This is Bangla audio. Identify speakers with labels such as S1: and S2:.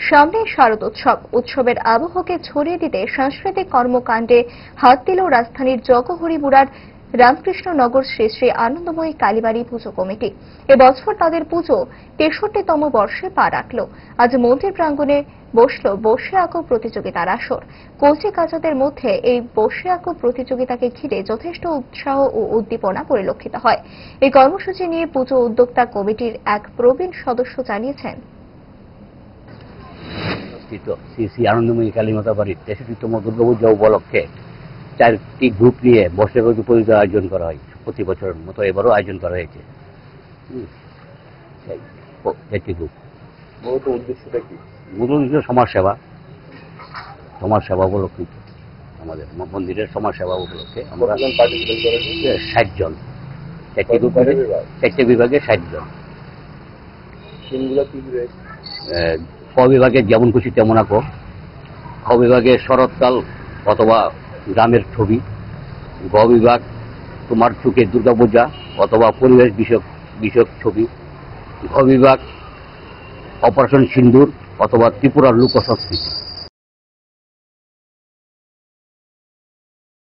S1: সামনে শারদোৎসব। উৎসবের আবহকে ছড়িয়ে দিতে সাংস্কৃতিক কর্মকাণ্ডে হাত দিল রাজধানীর জগহরিপুরার রামকৃষ্ণনগর শ্রী শ্রী আনন্দময়ী কালীবাড়ি পুজো কমিটি। এবছর তাদের পুজো ৬৩তম বর্ষে পা রাখল। আজ মন্দির প্রাঙ্গণে বসল বসে আঁকো প্রতিযোগিতার আসর। কচি কাচাদের মধ্যে এই বসে আঁকো প্রতিযোগিতাকে ঘিরে যথেষ্ট উৎসাহ ও উদ্দীপনা পরিলক্ষিত হয়। এই কর্মসূচি নিয়ে পুজো উদ্যোক্তা কমিটির এক প্রবীণ সদস্য জানিয়েছেন,
S2: শ্রী শ্রী আনন্দময়ী কালীমাতা বাড়ির ৬৩তম দুর্গাপূজা উপলক্ষে ৪টি গ্রুপ নিয়ে বসে প্রতিযোগিতার আয়োজন করা হয়। প্রতি বছরের মতো এবারও আয়োজন করা হয়েছে ৪টি গ্রুপ। মূলত উদ্দেশ্যটা কি? মূল উদ্দেশ্য সমাজ সেবা উপলক্ষে, আমাদের মন্দিরের সমাজ সেবা উপলক্ষে আমরা ৬০ জন, ৪টি গ্রুপ, ৪টি বিভাগে ৬০ জন। ক বিভাগে যেমন খুশি তেমন আঁকো, খ বিভাগে শরৎকাল অথবা গ্রামের ছবি, গ বিভাগ তোমার চোখে দুর্গাপূজা অথবা পরিবেশ বিষয়ক ছবি, ঘ বিভাগ অপারেশন সিন্দুর অথবা ত্রিপুরার লোকসংস্কৃতি।